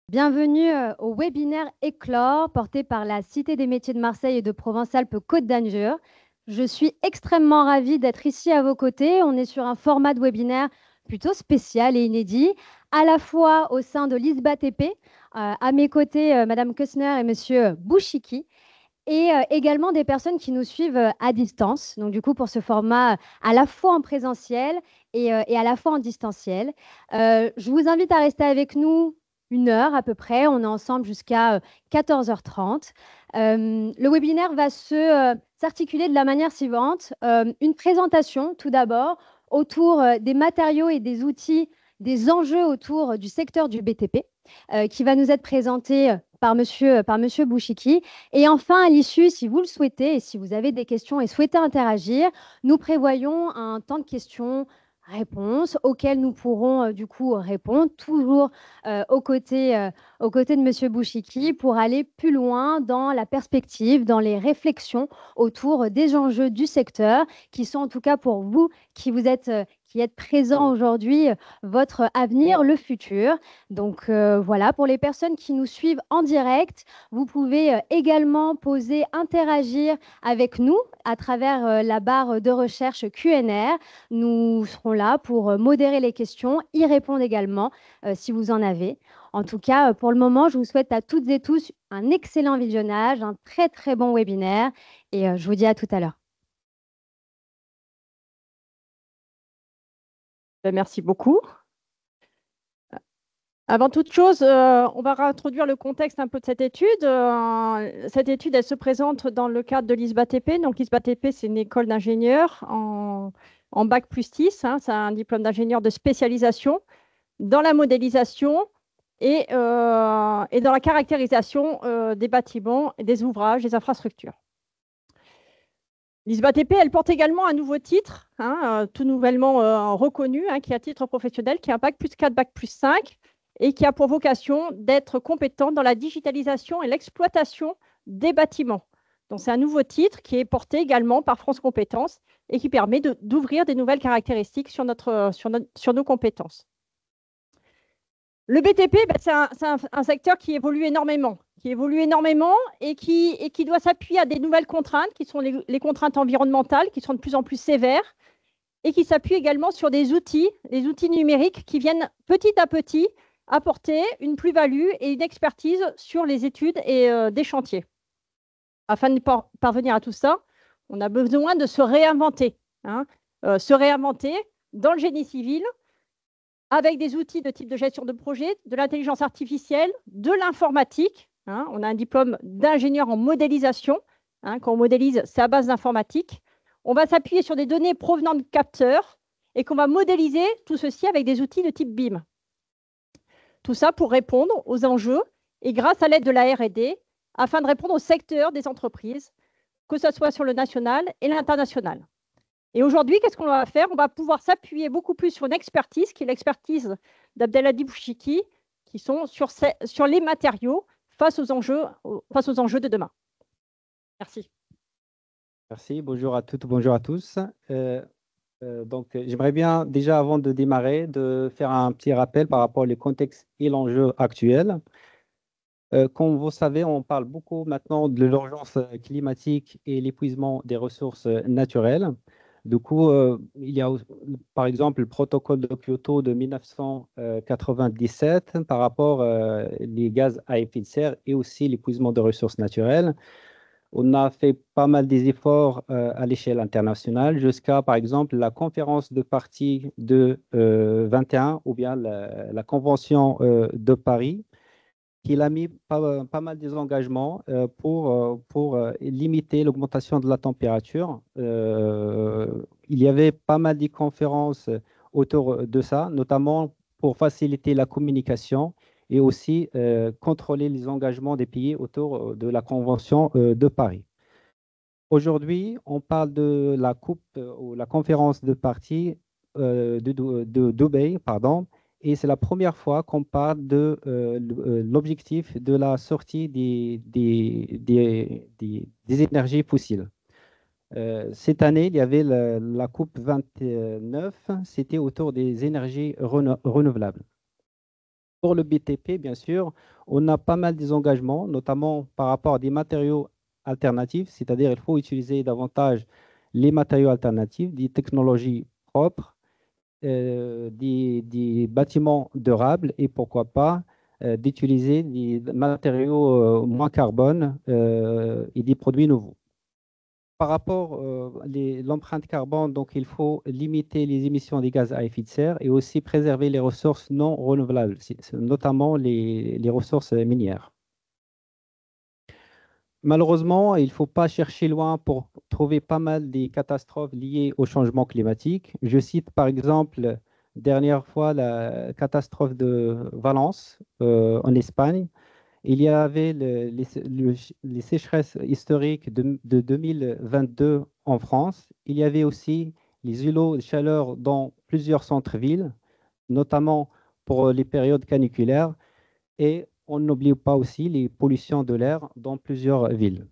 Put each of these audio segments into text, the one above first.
Bienvenue au webinaire Éclore porté par la Cité des métiers de Marseille et de Provence-Alpes-Côte d'Azur. Je suis extrêmement ravie d'être ici à vos côtés. On est sur un format de webinaire plutôt spécial et inédit, à la fois au sein de l'ISBA TP, à mes côtés, Madame Kussner et Monsieur Bouchiki, et également des personnes qui nous suivent à distance. Donc, du coup, pour ce format à la fois en présentiel et à la fois en distanciel. Je vous invite à rester avec nous 1 heure à peu près. On est ensemble jusqu'à 14h30. Le webinaire va s'articuler de la manière suivante. Une présentation, tout d'abord, autour des matériaux et des outils, des enjeux autour du secteur du BTP, qui va nous être présenté par monsieur Bouchiki. Et enfin, à l'issue, si vous le souhaitez et si vous avez des questions et souhaitez interagir, nous prévoyons un temps de questions-réponses auxquelles nous pourrons du coup répondre, toujours aux côtés de monsieur Bouchiki, pour aller plus loin dans la perspective, dans les réflexions autour des enjeux du secteur, qui sont en tout cas pour vous qui êtes présents aujourd'hui, votre avenir, le futur. Donc voilà, pour les personnes qui nous suivent en direct, vous pouvez également poser, interagir avec nous à travers la barre de recherche Q&R. Nous serons là pour modérer les questions, y répondre également si vous en avez. En tout cas, pour le moment, je vous souhaite à toutes et tous un excellent visionnage, un très très bon webinaire et je vous dis à tout à l'heure. Merci beaucoup. Avant toute chose, on va réintroduire le contexte un peu de cette étude. Cette étude, elle se présente dans le cadre de l'ISBA-TP. Donc, l'ISBA-TP, c'est une école d'ingénieurs en bac plus 10. C'est un diplôme d'ingénieur de spécialisation dans la modélisation et dans la caractérisation des bâtiments, des ouvrages, des infrastructures. L'ISBA-TP, elle porte également un nouveau titre, tout nouvellement reconnu, qui est à titre professionnel, qui est un bac plus 4, bac plus 5, et qui a pour vocation d'être compétent dans la digitalisation et l'exploitation des bâtiments. Donc, c'est un nouveau titre qui est porté également par France Compétences et qui permet d'ouvrir des nouvelles caractéristiques sur nos compétences. Le BTP, c'est un secteur qui évolue énormément, et qui doit s'appuyer à des nouvelles contraintes, qui sont les contraintes environnementales, qui sont de plus en plus sévères, et qui s'appuient également sur des outils numériques qui viennent petit à petit apporter une plus-value et une expertise sur les études et des chantiers. Afin de parvenir à tout ça, on a besoin de se réinventer. Se réinventer dans le génie civil, avec des outils de type de gestion de projet, de l'intelligence artificielle, de l'informatique. On a un diplôme d'ingénieur en modélisation. Quand on modélise, c'est à base d'informatique. On va s'appuyer sur des données provenant de capteurs et qu'on va modéliser tout ceci avec des outils de type BIM. Tout ça pour répondre aux enjeux et grâce à l'aide de la R&D, afin de répondre au secteur des entreprises, que ce soit sur le national et l'international. Et aujourd'hui, qu'est-ce qu'on va faire? On va pouvoir s'appuyer beaucoup plus sur une expertise, qui est l'expertise d'Abdelhadi Bouchiki, qui sont sur les matériaux face aux enjeux de demain. Merci. Merci, bonjour à toutes, bonjour à tous. J'aimerais bien, déjà avant de démarrer, de faire un petit rappel par rapport au contexte et l'enjeu actuel. Comme vous savez, on parle beaucoup maintenant de l'urgence climatique et l'épuisement des ressources naturelles. Du coup, il y a par exemple le protocole de Kyoto de 1997 par rapport aux gaz à effet de serre et aussi l'épuisement des ressources naturelles. On a fait pas mal des efforts à l'échelle internationale jusqu'à, par exemple, la conférence de parties de 21 ou bien la Convention de Paris, qui a mis pas mal des engagements pour limiter l'augmentation de la température. Il y avait pas mal de conférences autour de ça, notamment pour faciliter la communication et aussi contrôler les engagements des pays autour de la Convention de Paris. Aujourd'hui, on parle de la coupe ou la conférence de parties de Dubaï, pardon, et c'est la première fois qu'on parle de l'objectif de la sortie des énergies fossiles. Cette année, il y avait la coupe 29, c'était autour des énergies renouvelables. Pour le BTP, bien sûr, on a pas mal des engagements, notamment par rapport à des matériaux alternatifs, c'est-à-dire il faut utiliser davantage les matériaux alternatifs, des technologies propres, des bâtiments durables et pourquoi pas d'utiliser des matériaux moins carbone et des produits nouveaux. Par rapport à l'empreinte carbone, donc il faut limiter les émissions des gaz à effet de serre et aussi préserver les ressources non renouvelables, notamment les ressources minières. Malheureusement, il ne faut pas chercher loin pour trouver pas mal des catastrophes liées au changement climatique. Je cite par exemple, dernière fois, la catastrophe de Valence en Espagne. Il y avait les sécheresses historiques de 2022 en France. Il y avait aussi les îlots de chaleur dans plusieurs centres-villes, notamment pour les périodes caniculaires. Et on n'oublie pas aussi les pollutions de l'air dans plusieurs villes.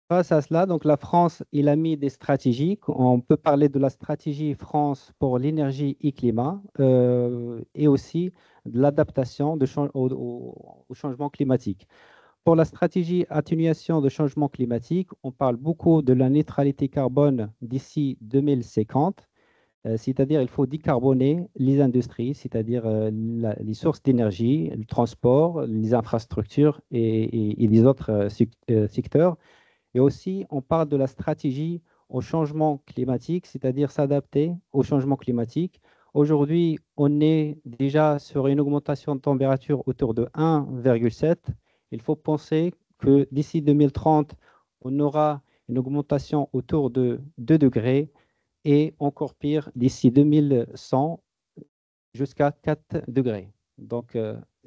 Face à cela, donc la France, il a mis des stratégies. On peut parler de la stratégie France pour l'énergie et climat et aussi de l'adaptation au changement climatique. Pour la stratégie atténuation de changement climatique, on parle beaucoup de la neutralité carbone d'ici 2050, c'est-à-dire il faut décarboner les industries, c'est-à-dire les sources d'énergie, le transport, les infrastructures et les autres secteurs. Et aussi, on parle de la stratégie au changement climatique, c'est-à-dire s'adapter au changement climatique. Aujourd'hui, on est déjà sur une augmentation de température autour de 1,7. Il faut penser que d'ici 2030, on aura une augmentation autour de 2 degrés et encore pire d'ici 2100 jusqu'à 4 degrés. Donc,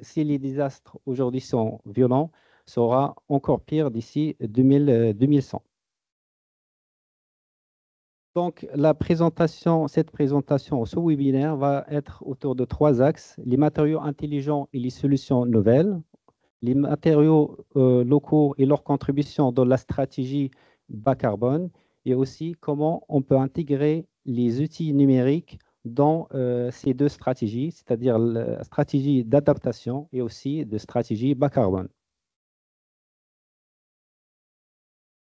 si les désastres aujourd'hui sont violents, sera encore pire d'ici 2100. Donc, cette présentation, ce webinaire va être autour de 3 axes, les matériaux intelligents et les solutions nouvelles, les matériaux locaux et leur contribution dans la stratégie bas carbone, et aussi comment on peut intégrer les outils numériques dans ces deux stratégies, c'est-à-dire la stratégie d'adaptation et aussi de stratégie bas carbone.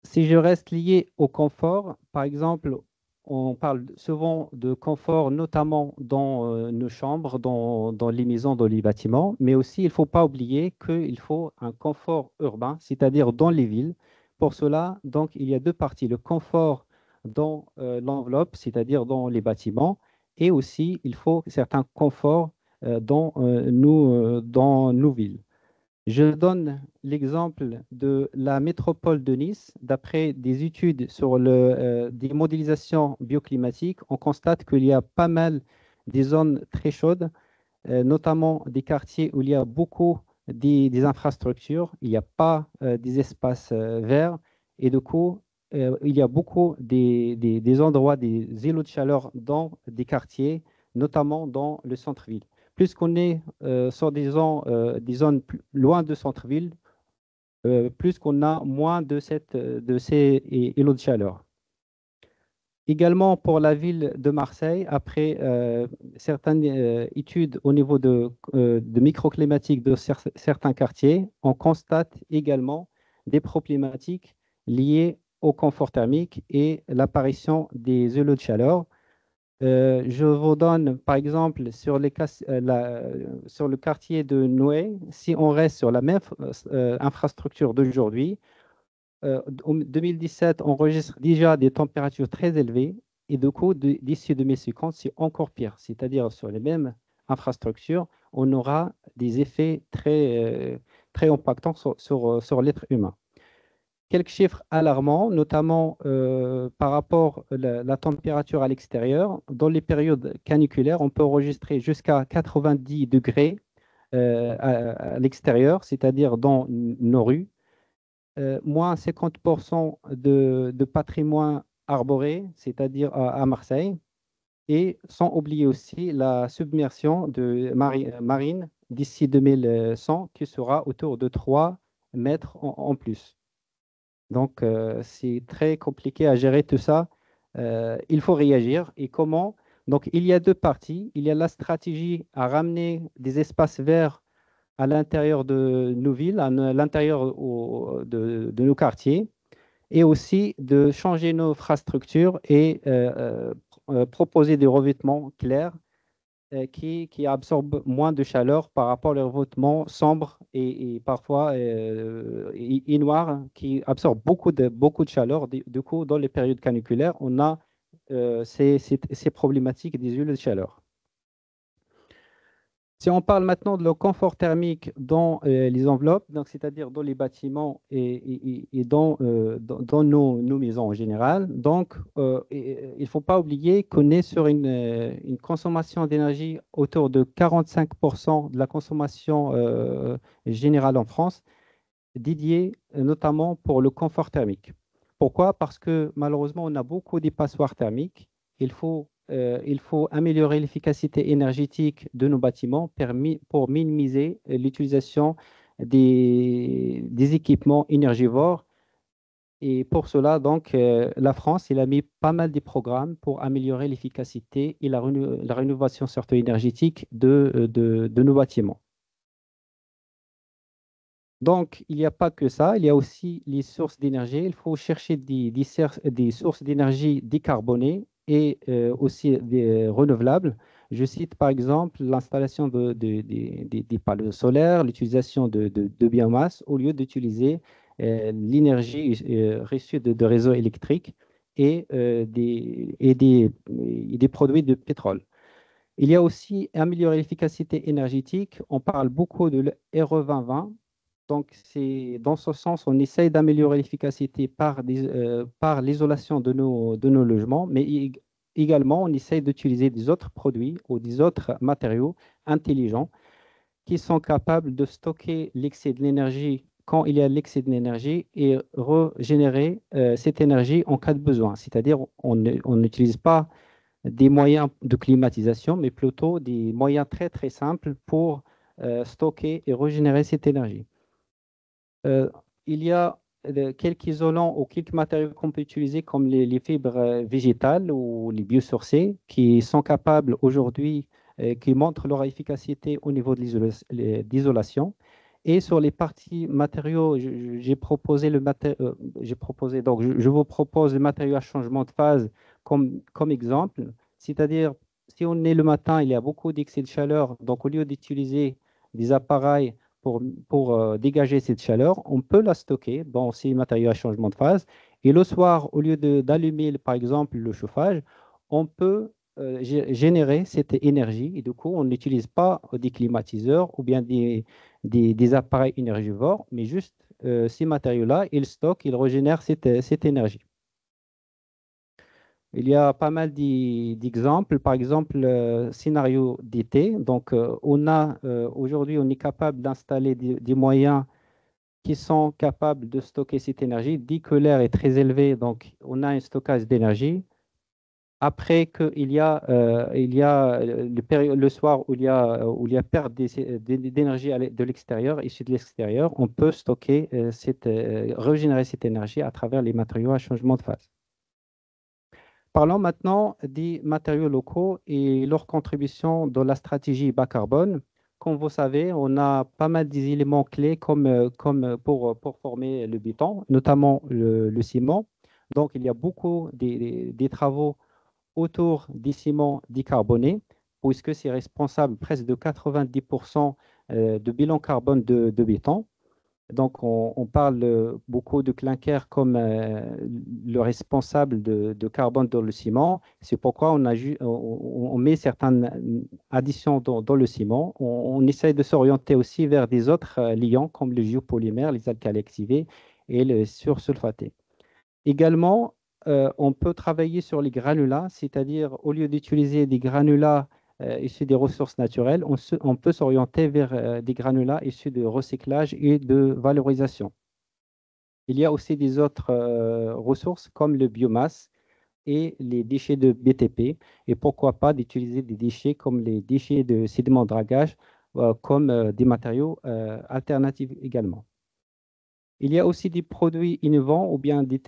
Si je reste lié au confort, par exemple, on parle souvent de confort, notamment dans nos chambres, dans les maisons, dans les bâtiments, mais aussi il ne faut pas oublier qu'il faut un confort urbain, c'est-à-dire dans les villes. Pour cela, donc, il y a deux parties, le confort dans l'enveloppe, c'est-à-dire dans les bâtiments, et aussi il faut certains conforts dans nos villes. Je donne l'exemple de la métropole de Nice. D'après des études sur des modélisations bioclimatiques, on constate qu'il y a pas mal des zones très chaudes, notamment des quartiers où il y a beaucoup des infrastructures, il n'y a pas des espaces verts et du coup, il y a beaucoup des endroits, des îlots de chaleur dans des quartiers, notamment dans le centre-ville. Plus qu'on est sur des zones loin de centre-ville, plus qu'on a moins de ces îlots de chaleur. Également pour la ville de Marseille, après certaines études au niveau de microclimatique de certains quartiers, on constate également des problématiques liées au confort thermique et l'apparition des îlots de chaleur. Je vous donne, par exemple, sur le quartier de Noué, si on reste sur la même infrastructure d'aujourd'hui, en 2017, on enregistre déjà des températures très élevées et du coup, d'ici 2050, c'est encore pire. C'est-à-dire, sur les mêmes infrastructures, on aura des effets très impactants sur l'être humain. Quelques chiffres alarmants, notamment par rapport à la température à l'extérieur. Dans les périodes caniculaires, on peut enregistrer jusqu'à 90 degrés à l'extérieur, c'est-à-dire dans nos rues. Moins 50% de patrimoine arboré, c'est-à-dire à Marseille. Et sans oublier aussi la submersion marine d'ici 2100 qui sera autour de 3 mètres en plus. Donc, c'est très compliqué à gérer tout ça. Il faut réagir. Et comment? Donc, il y a deux parties. Il y a la stratégie à ramener des espaces verts à l'intérieur de nos villes, à l'intérieur de nos quartiers, et aussi de changer nos infrastructures et proposer des revêtements clairs qui absorbent moins de chaleur par rapport aux revêtements sombres et parfois et noirs qui absorbent beaucoup de chaleur. Du coup, dans les périodes caniculaires, on a ces problématiques des îlots de chaleur. Si on parle maintenant de le confort thermique dans les enveloppes, donc c'est-à-dire dans les bâtiments et dans nos maisons en général, donc il ne faut pas oublier qu'on est sur une consommation d'énergie autour de 45% de la consommation générale en France, dédiée notamment pour le confort thermique. Pourquoi? Parce que malheureusement, on a beaucoup de passoires thermiques. Il faut améliorer l'efficacité énergétique de nos bâtiments pour minimiser l'utilisation des équipements énergivores. Et pour cela, donc, la France, il a mis pas mal de programmes pour améliorer l'efficacité et la rénovation surtout énergétique de nos bâtiments. Donc, il n'y a pas que ça, il y a aussi les sources d'énergie. Il faut chercher des sources d'énergie décarbonées et aussi des renouvelables. Je cite par exemple l'installation des panneaux solaires, l'utilisation de biomasse au lieu d'utiliser l'énergie reçue de réseaux électriques et des produits de pétrole. Il y a aussi améliorer l'efficacité énergétique. On parle beaucoup de RE 2020. Donc, c'est dans ce sens, on essaye d'améliorer l'efficacité par l'isolation de nos logements, mais également, on essaye d'utiliser des autres produits ou des autres matériaux intelligents qui sont capables de stocker l'excès de l'énergie quand il y a l'excès de l'énergie et régénérer cette énergie en cas de besoin. C'est-à-dire, on n'utilise pas des moyens de climatisation, mais plutôt des moyens très, très simples pour stocker et régénérer cette énergie. Il y a quelques isolants ou quelques matériaux qu'on peut utiliser comme les fibres végétales ou les biosourcés qui sont capables aujourd'hui, qui montrent leur efficacité au niveau de l'isolation. Et sur les parties matériaux, j'ai proposé donc je vous propose le matériau à changement de phase comme exemple. C'est-à-dire, si on est le matin, il y a beaucoup d'excès de chaleur, donc au lieu d'utiliser des appareils pour dégager cette chaleur, on peut la stocker dans ces matériaux à changement de phase. Et le soir, au lieu d'allumer, par exemple, le chauffage, on peut générer cette énergie. Et du coup, on n'utilise pas des climatiseurs ou bien des appareils énergivores, mais juste ces matériaux-là, ils stockent, ils régénèrent cette énergie. Il y a pas mal d'exemples. Par exemple, scénario d'été. Donc, aujourd'hui, on est capable d'installer des moyens qui sont capables de stocker cette énergie. Dès que l'air est très élevé, donc on a un stockage d'énergie. Après qu'il y a, le soir où il y a perte d'énergie de l'extérieur, issue de l'extérieur, on peut stocker, régénérer cette énergie à travers les matériaux à changement de phase. Parlons maintenant des matériaux locaux et leur contribution dans la stratégie bas carbone. Comme vous savez, on a pas mal d'éléments clés comme pour former le béton, notamment le ciment. Donc, il y a beaucoup des travaux autour des ciments décarbonés, puisque c'est responsable presque de 90% de bilan carbone de béton. Donc, on parle beaucoup de clinker comme le responsable de carbone dans le ciment. C'est pourquoi on met certaines additions dans le ciment. On essaye de s'orienter aussi vers des autres liants comme le géopolymère, les alcalis activés et le sursulfaté. Également, on peut travailler sur les granulats, c'est-à-dire au lieu d'utiliser des granulats issus des ressources naturelles, on peut s'orienter vers des granulats issus de recyclage et de valorisation. Il y a aussi des autres ressources comme le biomasse et les déchets de BTP. Et pourquoi pas d'utiliser des déchets comme les déchets de sédiments de dragage comme des matériaux alternatifs également. Il y a aussi des produits innovants ou bien des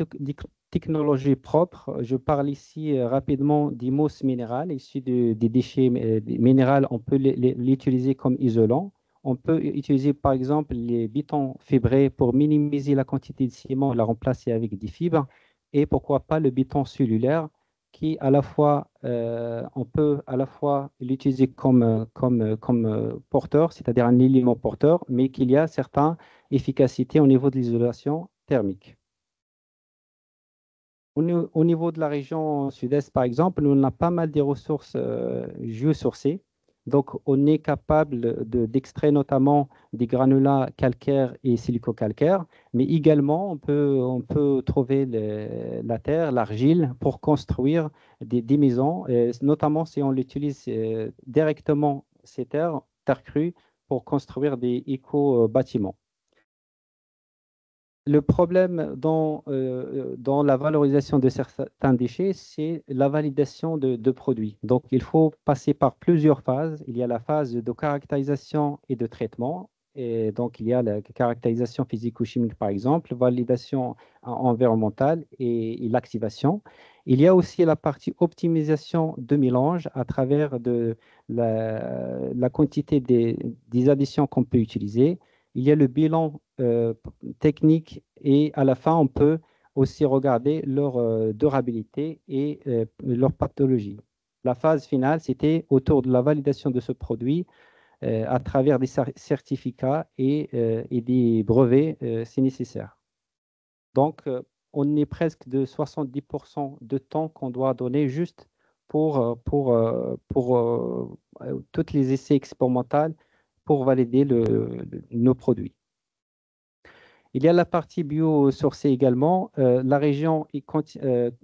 technologie propre. Je parle ici rapidement d'IMOS minéral, issu des déchets minéraux. On peut l'utiliser comme isolant. On peut utiliser par exemple les bétons fibrés pour minimiser la quantité de ciment et la remplacer avec des fibres. Et pourquoi pas le béton cellulaire qui à la fois, on peut à la fois l'utiliser comme porteur, c'est-à-dire un élément porteur, mais qu'il y a certaines efficacités au niveau de l'isolation thermique. Au niveau de la région sud-est, par exemple, on a pas mal de ressources géosourcées. Donc, on est capable d'extraire notamment des granulats calcaires et silico-calcaires, mais également, on peut trouver la terre, l'argile pour construire des maisons, notamment si on l'utilise directement, ces terres crues, pour construire des éco-bâtiments. Le problème dans la valorisation de certains déchets, c'est la validation de produits. Donc, il faut passer par plusieurs phases. Il y a la phase de caractérisation et de traitement. Et donc, il y a la caractérisation physico-chimique, par exemple, validation environnementale et l'activation. Il y a aussi la partie optimisation de mélange à travers la quantité des additions qu'on peut utiliser. Il y a le bilan technique et à la fin, on peut aussi regarder leur durabilité et leur pathologie. La phase finale, c'était autour de la validation de ce produit à travers des certificats et des brevets si nécessaire. Donc, on est presque de 70% de temps qu'on doit donner juste pour tous les essais expérimentaux pour valider nos produits. Il y a la partie biosourcée également. La région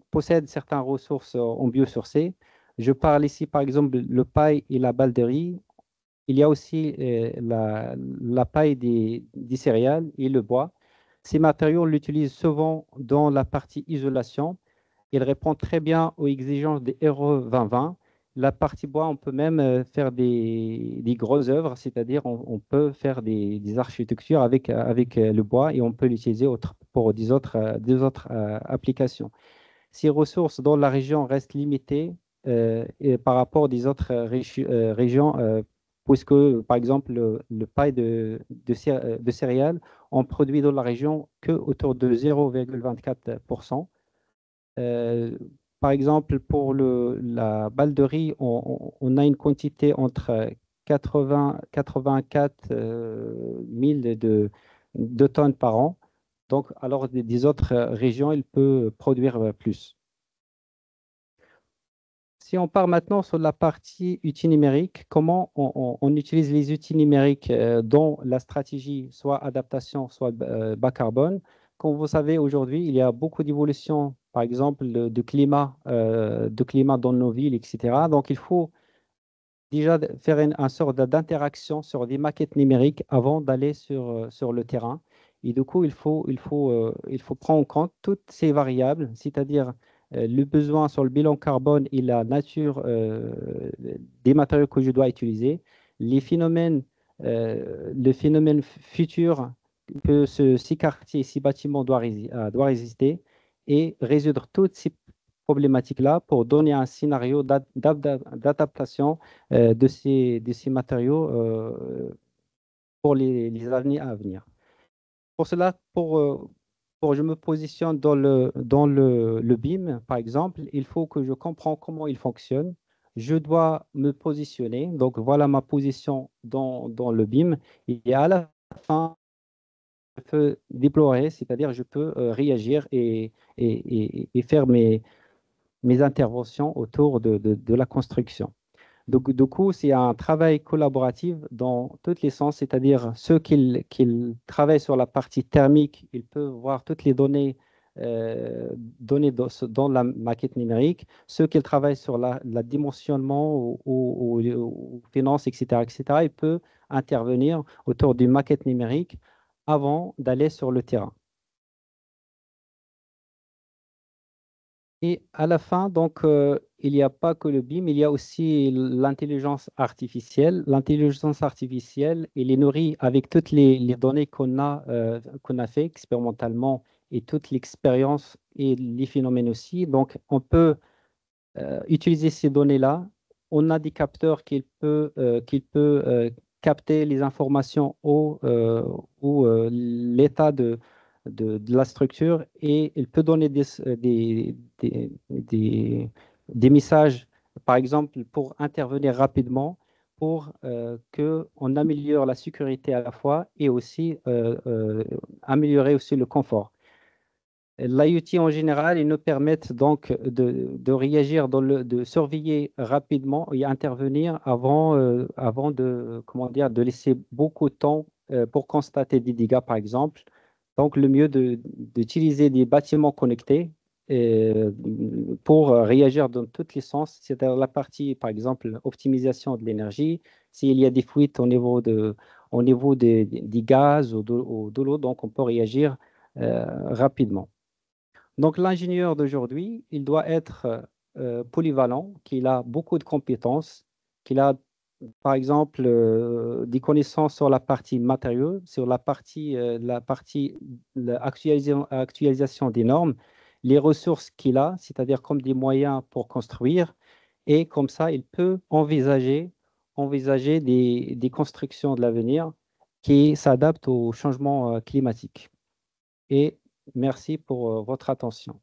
possède certaines ressources en biosourcée. Je parle ici, par exemple, le paille et la balle de riz. Il y a aussi la paille des céréales et le bois. Ces matériaux, on l'utilise souvent dans la partie isolation. Il répond très bien aux exigences des RE 2020. La partie bois, on peut même faire des grosses œuvres, c'est-à-dire on peut faire des architectures avec le bois et on peut l'utiliser pour des autres applications. Ces ressources dans la région restent limitées et par rapport aux autres régions, puisque, par exemple, le paille de céréales, on produit dans la région que autour de 0,24%. Par exemple, pour la balle de riz, on a une quantité entre 84 000 de tonnes par an. Donc, alors des autres régions, il peut produire plus. Si on part maintenant sur la partie outils numériques, comment on utilise les outils numériques dans la stratégie, soit adaptation, soit bas carbone. Comme vous savez, aujourd'hui, il y a beaucoup d'évolutions, par exemple, de climat dans nos villes, etc. Donc, il faut déjà faire une sorte d'interaction sur des maquettes numériques avant d'aller sur le terrain. Et du coup, il faut prendre en compte toutes ces variables, c'est-à-dire le besoin sur le bilan carbone et la nature des matériaux que je dois utiliser, le phénomène futur que ces quartiers, ces bâtiments doivent résister et résoudre toutes ces problématiques-là pour donner un scénario d'adaptation de ces matériaux pour les années à venir. Pour cela, je me positionne dans le BIM, par exemple, il faut que je comprenne comment il fonctionne. Je dois me positionner. Donc, voilà ma position dans le BIM. Et à la fin, je peux déployer, c'est-à-dire je peux réagir et faire mes interventions autour de la construction. Donc, du coup, c'est un travail collaboratif dans tous les sens, c'est-à-dire ceux qui travaillent sur la partie thermique, ils peuvent voir toutes les données dans la maquette numérique. Ceux qui travaillent sur la dimensionnement ou finances, etc., ils peuvent intervenir autour d'une maquette numérique avant d'aller sur le terrain. Et à la fin, donc, il n'y a pas que le BIM, il y a aussi l'intelligence artificielle. L'intelligence artificielle, elle est nourrie avec toutes les données qu'on a fait expérimentalement et toute l'expérience et les phénomènes aussi. Donc, on peut utiliser ces données-là. On a des capteurs qui peut capter les informations ou l'état de la structure et il peut donner des messages, par exemple, pour intervenir rapidement, pour qu'on améliore la sécurité à la fois et aussi améliorer aussi le confort. L'IoT en général, ils nous permettent donc de réagir, de surveiller rapidement et intervenir avant de, comment dire, de laisser beaucoup de temps pour constater des dégâts, par exemple. Donc, le mieux d'utiliser des bâtiments connectés euh, pour réagir dans tous les sens, c'est-à-dire la partie, par exemple, optimisation de l'énergie. S'il y a des fuites au niveau des gaz ou de l'eau, donc on peut réagir rapidement. Donc, l'ingénieur d'aujourd'hui, il doit être polyvalent, qu'il a beaucoup de compétences, qu'il a, par exemple, des connaissances sur la partie matériaux, sur actualisation des normes, les ressources qu'il a, c'est-à-dire comme des moyens pour construire, et comme ça, il peut envisager des constructions de l'avenir qui s'adaptent au changement climatique. Et merci pour votre attention.